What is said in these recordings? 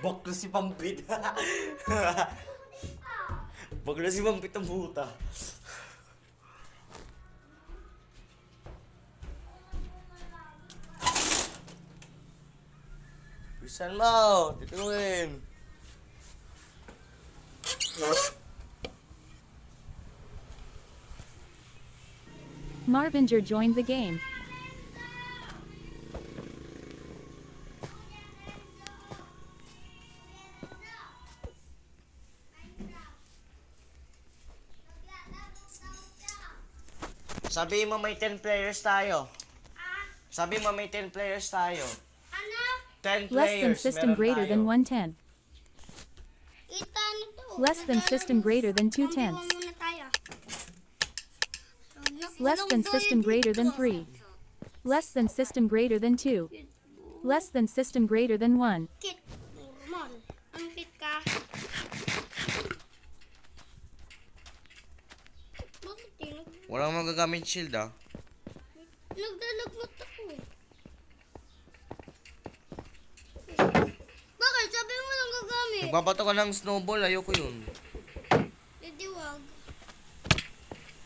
Bakla si Pampit. Bakla si Pampit ang buta. Bisan mo, tituin. Marvinger joined the game. Sabi mo may 10 players tayo. Sabi mo may 10 players tayo. Ano? 10 Less players than system meron greater tayo. than 110. Ita nito. Less than system greater than 2 tenths. Muna tayo. Less than system greater than 3. Less than system greater than 2. Less than system greater than 1. Kit. Normal. Ang kit ka. Bakit eh? Walang magagamit shield ah. Nagdalagnat ako. Bakit? Sabi mo lang gagamit. Nagbabato ka ng snowball, ayoko yun. Hindi wag.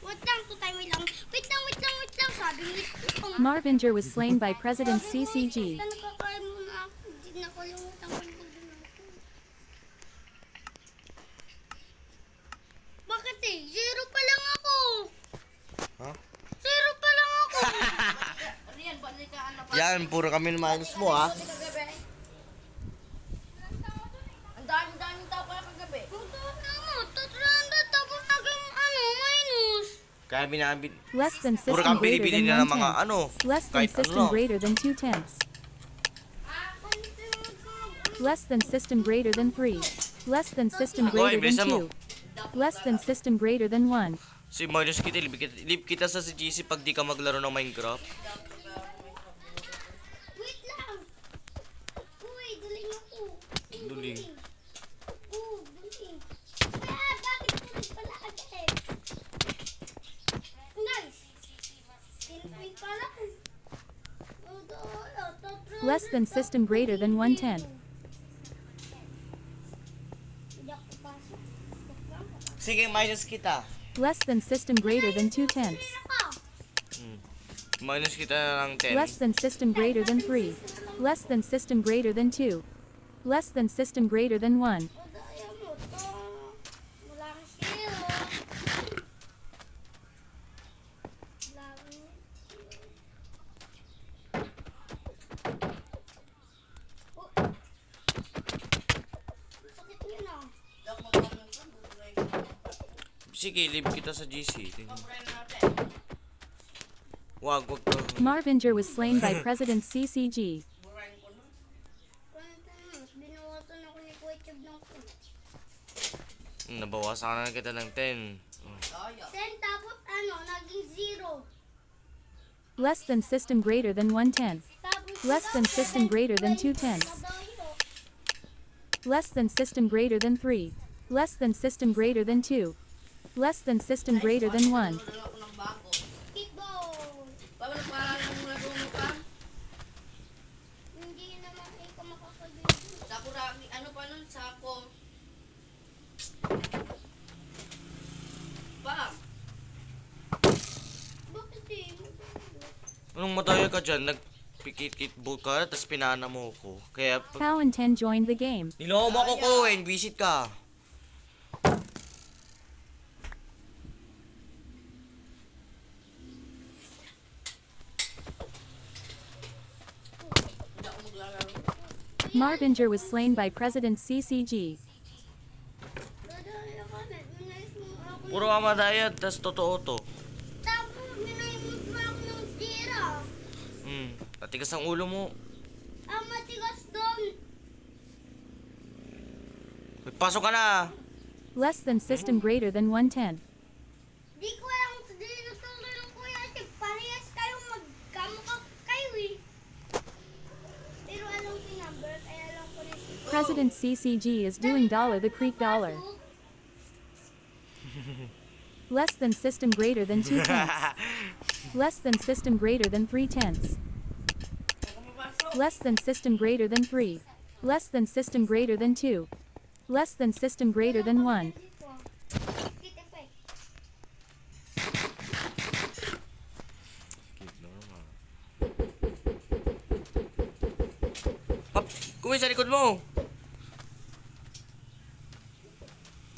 Wait lang, tutay, wait lang. Wait lang. Sabi mo, Marvinger was slain by President CCG. Nakakain mo na ako. Hindi nakalimutan ko na ako. Bakit eh? Zero pa lang ako. Ha? Zero pa lang ako. Yan, puro kami minus mo ah. Ang dami-daming tao kaya kagabi. Magkano mo? 300 tapos naging minus. Kaya binabit. Less than Puro system kang greater binibili than nila 1 ng mga tenth. ano. Less than Kahit system ano. greater than 2 tenths. Less than system greater than 3. Less than system greater than bilisan mo. 2. Less than system greater than 1. Si minus kita, leave kita sa si GC pag di ka maglaro ng Minecraft. Wait lang. Uy, duling ako. Duling. Duling. Ah, bakit duling pala agad? Nice. Tinpin pala. Less than system greater than 1 tenth. Sige, minus kita. Less than system greater than 2 tenths. Minus kita ng 10. Less than system greater than 3. Less than system greater than 2. Less than system greater than 1. Sige, leave kita sa GC. Wag ka. Marvinger was slain by President CCG. Binuwatan ako ni Kuya Chub ng Nabawasan ka na kita ng 10. 10 tapos naging 0. Less than system greater than 1 tenth. Tapos Less than system greater than 2 tenths. Less than system greater than 3. Less than system greater than 2. Less than system greater than 1. Kickball. Paano nagpaalala ng laro mo pa? Hindi naman ikaw makakagawin. Sakura, ano pa nun? Sako. Bam! Bakit eh? Anong mataya ka dyan? Nagpikit-kitball ka, tapos pinana mo ko. Kaya, Cow and 10 joined the game. niloko mo ako, Cohen. Visit ka. Marvinger was slain by President CCG. Dadaya ka na. Minayos mo ako. Puro ka madaya, tapos totoo to. Tapos minayos mo ako ng zero. Patigas ang ulo mo. Ang matigas doon. May pasok ka na. Less than system greater than 1 tenth. Di ko alam kung dinutuloy ng kuya kasi parehas kayong magkamukha kayo eh. Pero alam ko yung number, kaya alam ko rin. President CCG is doing $the Creek dollar. Less than system greater than 2 tenths. Less than system greater than 3 tenths. Less than system greater than 3. Less than system greater than 2. Less than system greater than 1. Dito. Kit effect. Hop! Kuwi sa likod mo!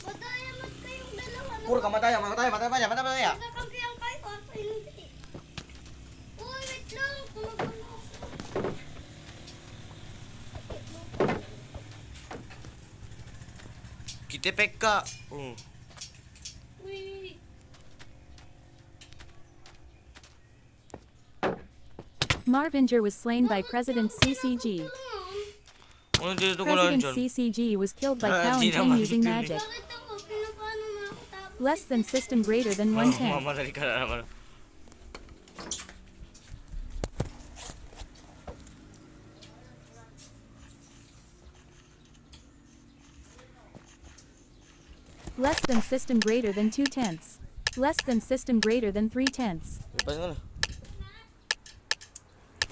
Madayamat kayong dalawa. Puro ka mataya, mataya, mataya, mataya, mataya! Nagkakampihan kayo ako hindi. Uy, wait lang. Tumagal na ako. Kitipek ka! Uy. Marvinger was slain by President CCG. Ano dito ko lang President dyan? CCG was killed by Ah, Cow di and 10 naman. using magic. Bakit ako? Pinapano na ako tapos? Less than system greater than Oh, 110. mamadali ka na naman. Less than system greater than 2/10. Less than system greater than 3/10. Ipas nga na.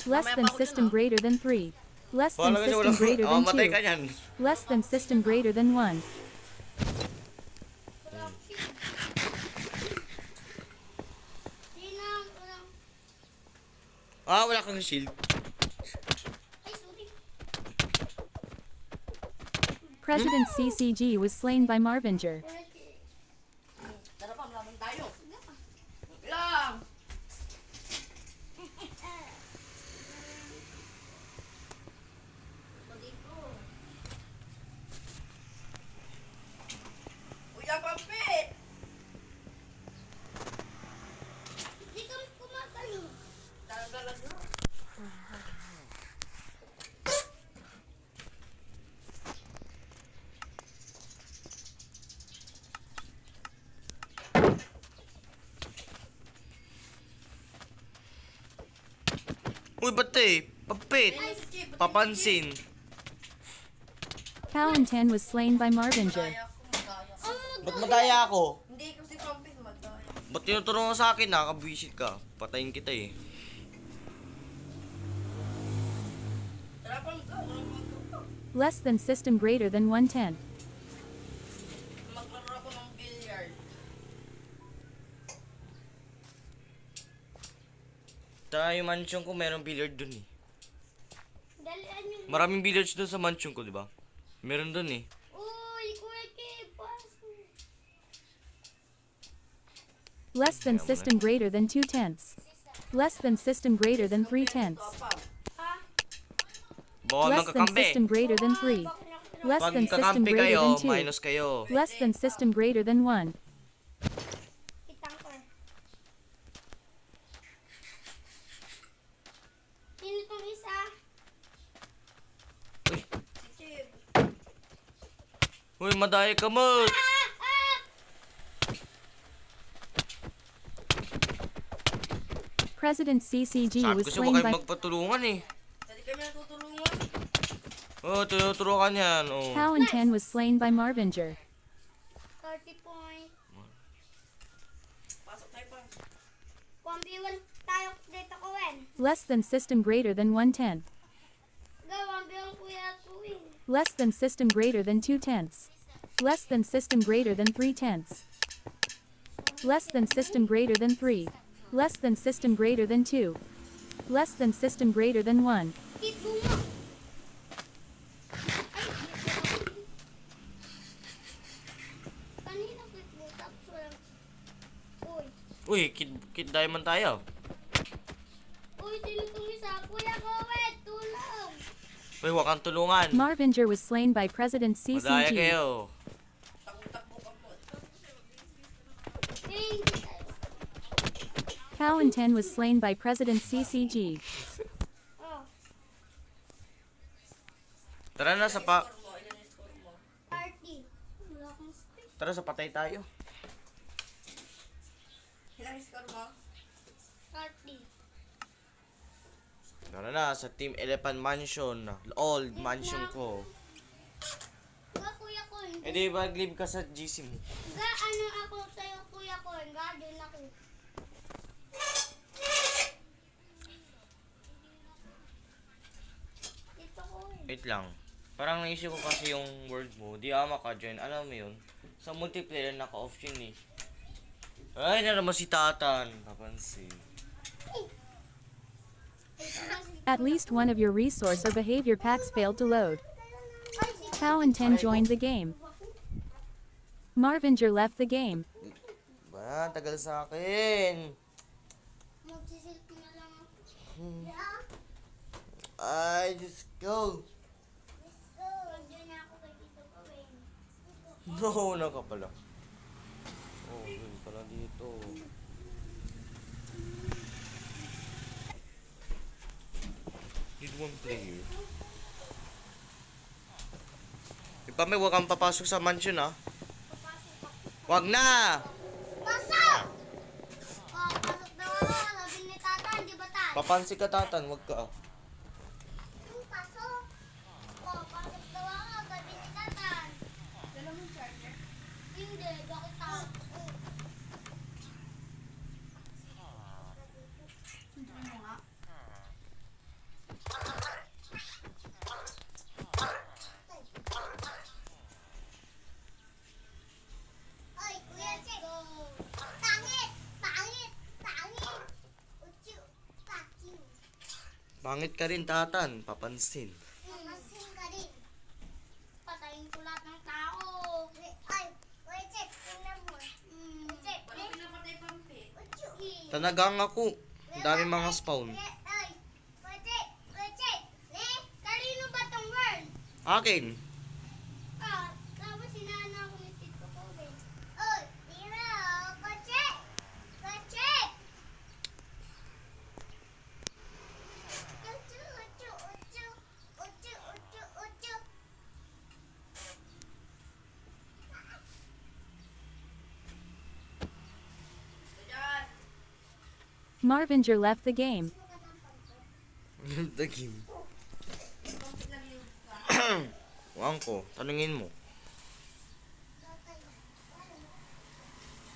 Less than system greater than 3. Less than Wala kasi system greater than matay ka 2. yan. Less than system greater than 1. Di na, walang... Ah, wala kang shield. Ay, sorry. President CCG was slain by Marvinger. Tara pa, malaman tayo. Lang! Uy, ang pampit! Di ka kumatayo. Tagalag na. Uy, ba't eh? Papit! Papansin. Cow and 10 was slain by Marvinger. Madaya ko, madaya. Ba't madaya ako? Hindi kasi pampit, madaya. Ba't tinuturo mo sa akin? Nakakabwisit ka. Patayin kita eh. Tara pa, magkakaroon. Less than system greater than 110. Maglaro ako ng billiard. Sa yung mansion ko, merong billiard dun eh. Dalian yung... Maraming billiards dun sa mansion ko, di ba? Meron dun eh. Uy, Kuya Kim, paso. Less than system greater than 2/10. Less than system greater than 3/10. Pa. Ha? Bawal Less than magkakampi. system greater than 3. Less Pag than system kakampi greater kayo, than 2. minus kayo. Less than system greater than 1. Kitang ko. Sino tong isa? Si Chip. Uy, madaya ka mo! Ah! Ah! President CCG Sabi was ko siya, slain huwag kayo by magpatulungan eh. Hindi kami natutulungan. Oh, tinuturo ka niyan. Oh. Cow and 10 was slain by Marvinger. 30 point. Pasok tayo pa. 1v1 tayo dito ko, Wen. Less than system greater than 110. Go, 1v1 Kuya Tuwin. Less than system greater than 2/10. Less than system greater than 3/10. Less than system greater than 3. Less than system greater than 2. Less than system greater than 1. Kit bunga. Ay, kanina kit mo, tapos walang... Uy. Uy, kid diamond tayo. Uy, sino tong isa? Kuya Kowet, tulong! Uy, huwag kang tulungan. Marvinger was slain by President Madaya CCG. kayo. Takbo-takbo ka po. Eh, hindi tayo. Cow and 10 was slain by President CCG. Oh, Tara na sa pa... Score mo, ilan yung score mo? party. Wala akong space. Tara sa patay tayo. Ilan yung score mo? Party. Tara na sa Team Elephant Mansion. Old mansion ko. Ga, Kuya Kon. Eh di ba live ka sa GC mo? Ga, ano ako sa'yo, Kuya Kon? Ga, din ako. Dito ko, eh. Wait lang. Parang naisip ko kasi yung word mo, di ako maka-join. Alam mo yun? Sa multiplayer, naka-off yun eh. Ay, na naman si Tatan. Napansin. At least one of your resource or behavior packs failed to load. Cow and 10 joined the game. Marvinger left the game. Ba, tagal sa akin. Magsisilpi na lang ako. Ay, just go. Let's go. Nandiyan na ako kay Tito Gawin. No, na ka pala. Oh, yun pala dito. Need one player. Ipamay, huwag kang papasok sa mansion, ha? Wag na! Pasok! Oh, pasok daw ako. Sabi ni Tata, di ba tayo? Papansi ka, Tatan, wag ka. Yung pasok. Oh, pasok daw ako. Sabi ni Tata. Dala mo yung charger. Hindi, bakit ako? Sunduin mo nga. Oy, Kuya Chek. Pangit! Pangit! Pangit! Uchu! Pakiw! Pangit ka rin, Tatan. Papansin. Mamasin ka rin. Patayin ko lahat ng tao. Ay, Kuya Chek, tingnan mo. Kuya Chek, Parang pinapatay pampi. Uchu! Tanagang ako. Ang dami mga spawn. Ay, Kuya Chek, Kuya Chek. Kanino ba tong world? Akin. Ah, tapos sinana ako ni Tito Kobe. Oy, tira! Kuya Chek! Kuya Chek! Uchu! Uchu! Uchu! Uchu! Uchu! Uchu! Ayan. Marvinger left the game. The game. Pampi lang yung Wang ko, tanungin mo. Tatay.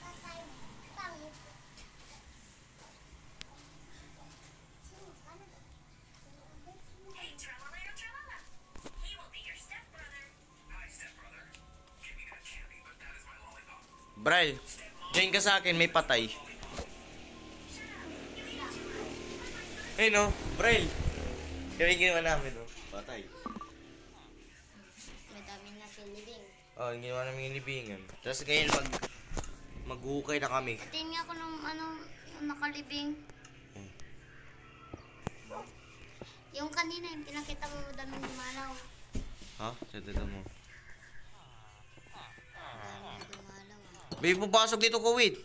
Tatay. Pangit. Sino? Ano? Hey, Tralala, Tralala. He will be your stepbrother. Hi, stepbrother. Give me that candy, but that is my lollipop. Bral, join ka sa akin, may patay. Hey no, Bral. Kaya ginawa namin, no? Patay. May dami na kilibing. Oh, yung ginawa namin yung libingan. Tapos ngayon maghukay na kami. Tingin nga ako nung yung nakalibing. Yung kanina, yung pinakita mo daming dumalaw. Ha? Sa dada mo. Dami dumalaw. May pupasok dito ko, wait.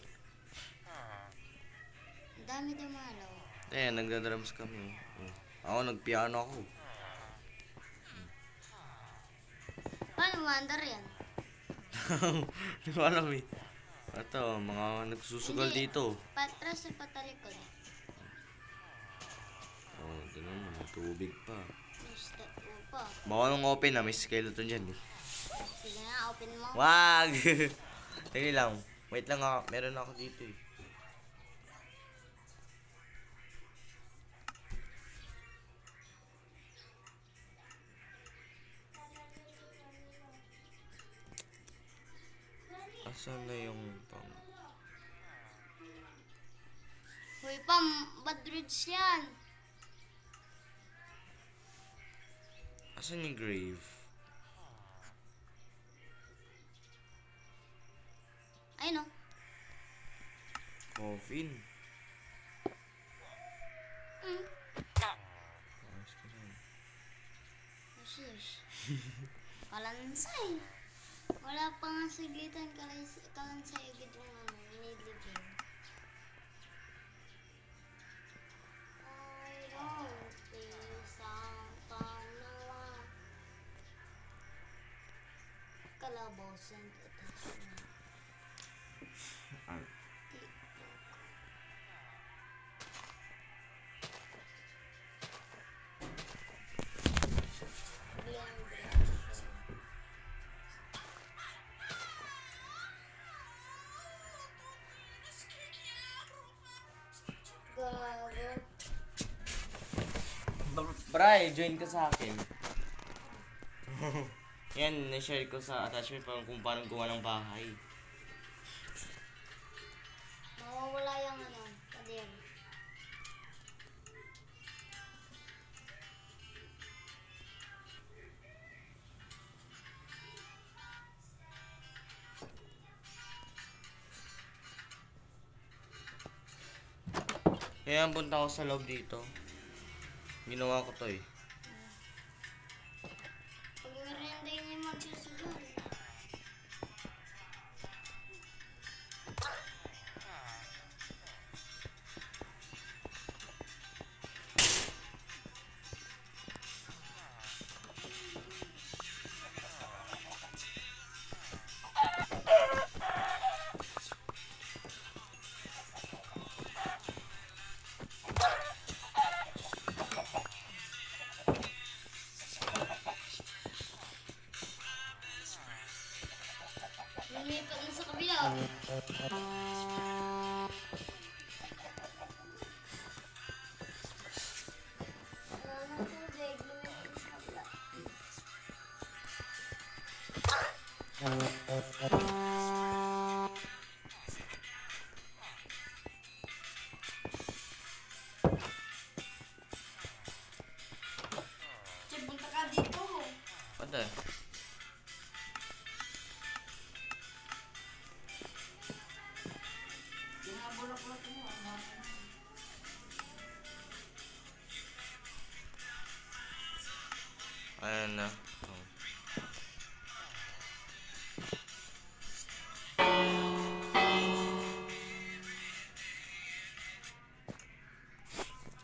Dami dumalaw. Eh, nagda-drums kami. Oh. Ako, nagpiano ako. Paano mandar yan? Hindi ko alam eh. Ito, mga nagsusugal Hindi. dito. Patras o patalikod? Oh, ganun, may tubig pa. May step upa. Baka nung open na, may skeleton dyan eh. Sige nga, open mo. Wag! Tingnan lang. Wait lang ako. Meron ako dito eh. Asan na yung pang... Uy, Pam, bad reads yan. Asan yung grave? Ayun o. Coffin. Hmm. Ayos ka rin. Shush. Kalansay. Wala pa nga saglitan. Kalansay agad yung nilibing. I don't think something nawa. Kalabaw sent attachment. Bray, join ka sa akin. Yan, na-share ko sa attachment pa kung paano gumawa ng bahay. Mawawala yung ano, pader. Kaya punta ako sa loob dito. Ginawa ko to eh. Pag merienda yun yung magsusugal. Lumipat na sa kabila. Wala na tubig. Lumipat na sa kabila. Chip, punta ka dito. Pwede. Yung mga bulak-bulak mo. Ayan na. Oh.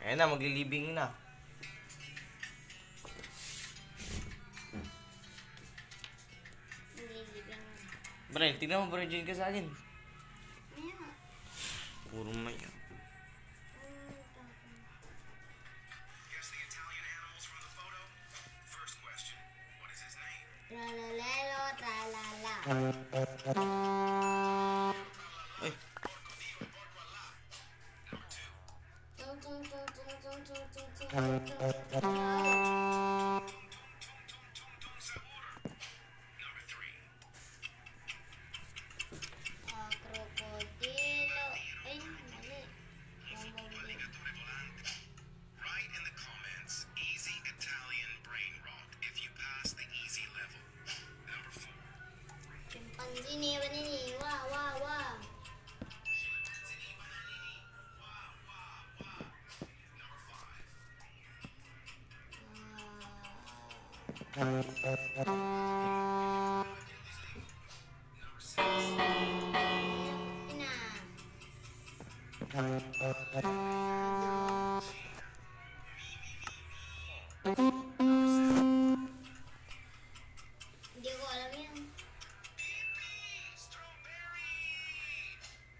Ayan na, maglilibing na. Nililibing. Bren, tignan mo Bren, join ka sa akin. Ayan. Puro maya. Guess the Italian animals from the photo? First question, what is his name? Tralalelo, tralala. Ay, Tung, tung, tung, tung, tung, tung, tung, tung, tung, tung. Wow. Tung sa order. Number 3. Krokodilo. Ay, mali. Bumblebee. Alligatore volante. Write in the comments, easy Italian brain rot if you pass the easy level. Number 4. Chimpanzee ni banini. Wah, wah, wah. Ina. Hindi ko alam yan.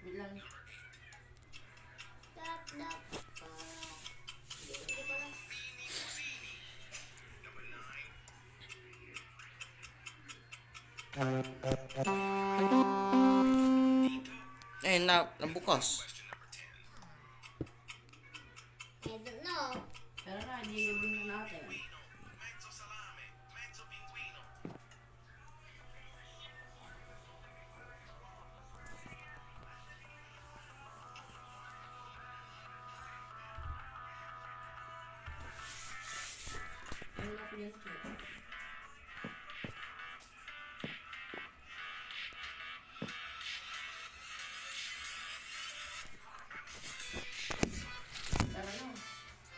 Bilang. Dap, dap, parang. Hindi ko alam. Number 9. eh nabukas. Question number 10. I don't know. Pero na, hindi nilibing na natin. Mezzo salame, mezzo pinguino. Ano na pinag Tara na.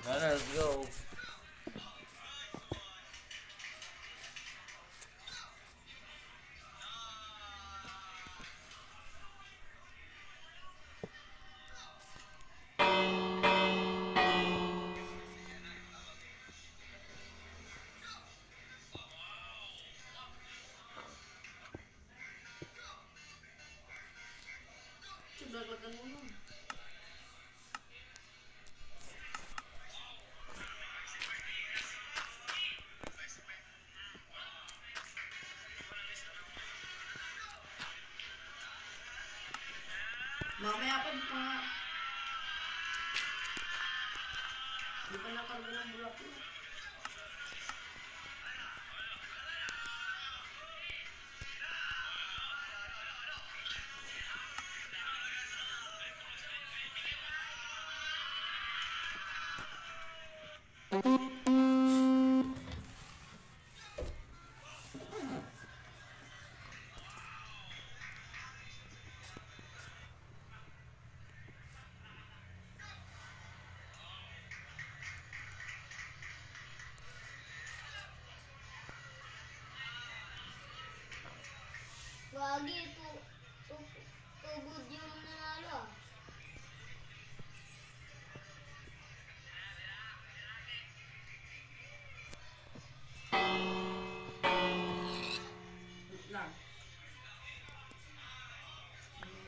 Tara, let's go. Dapat na muna. Mamaya pa, di pa nga. Di pa nakarga ng bulak mo. Wagi, tugod yung nanalo ah. Wait lang.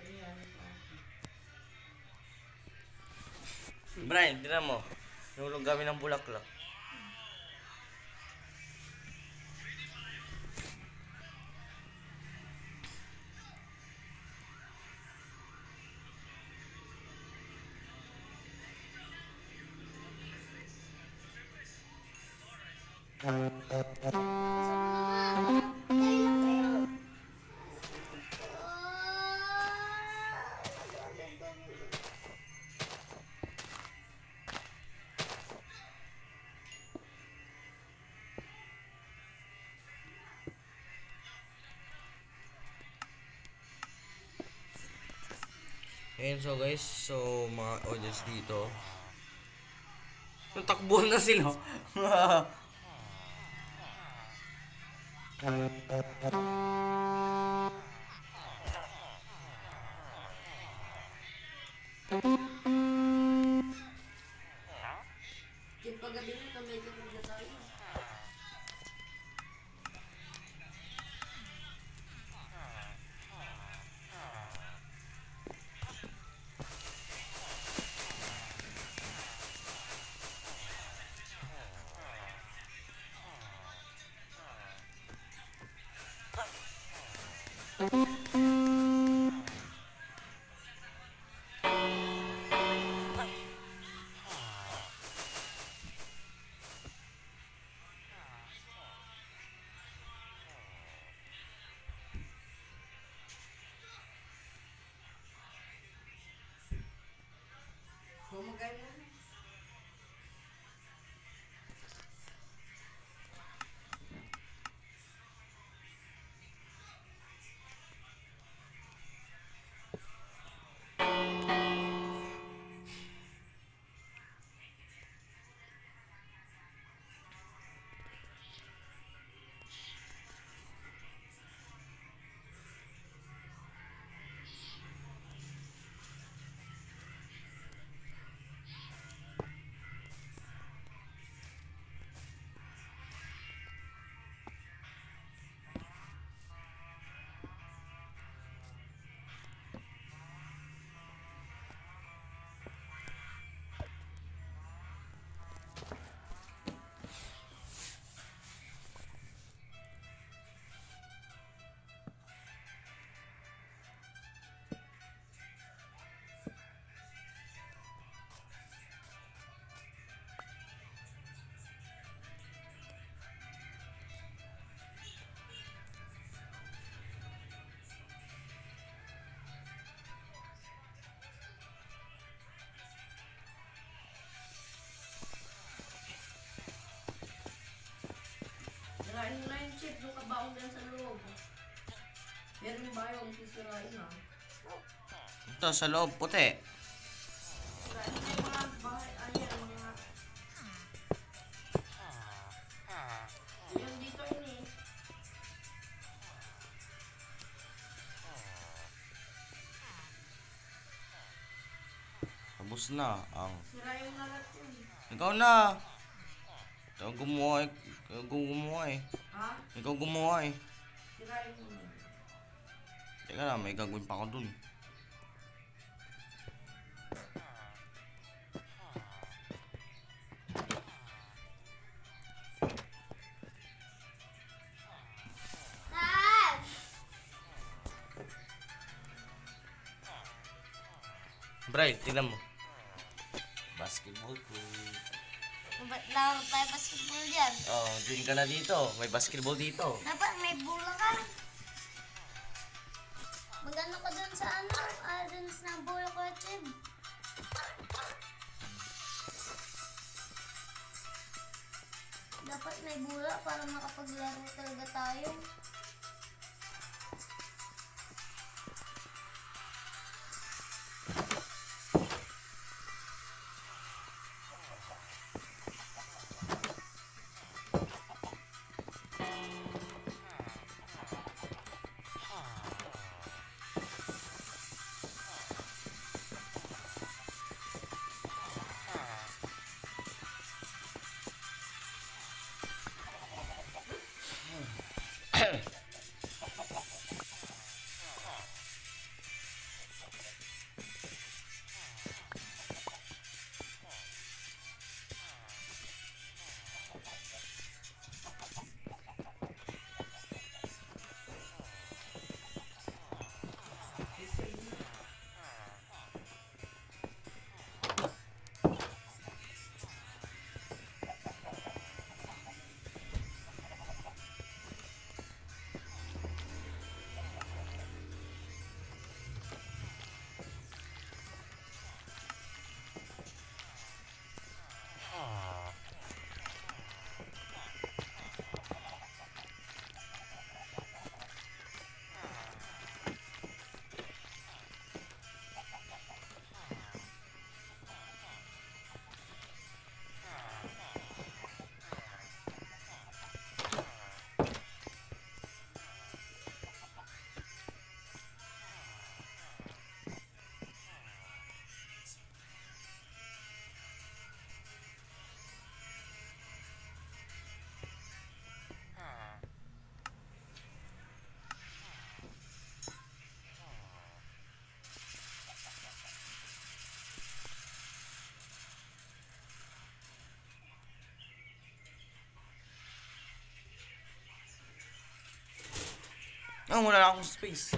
Ayan. Brian, tignan mo. Nulog kami ng bulaklak. Ayun, so guys, so mga audience dito. Natakbuhan na sila. Kaya paggabi na, kamay ka na tayo. Kumagay mo. Sirain mo na yung chip, yung kabaong dyan sa loob. Meron yung bayo, sisirain na. Ito, sa loob, puti. Sirain mo yung mga bahay, ayan, mga... Yung dito ini. Tapos na ang... Sirain na lahat yun. Ikaw na! Ikaw gumawa eh. Ikaw gumawa eh. Ha? Ikaw gumawa eh. Sirain mo na. Teka lang, may gagawin pa ako dun. Dad! Brian, tingnan mo. Basketball court. Ba't laro tayo basketball dyan? Oh, din ka na dito. May basketball dito. Dapat may bola ka. Magano ka dun sa ano? Dun sa bola ko, Chib. Nanay Bula para makapaglaro talaga tayo. Wala na akong space.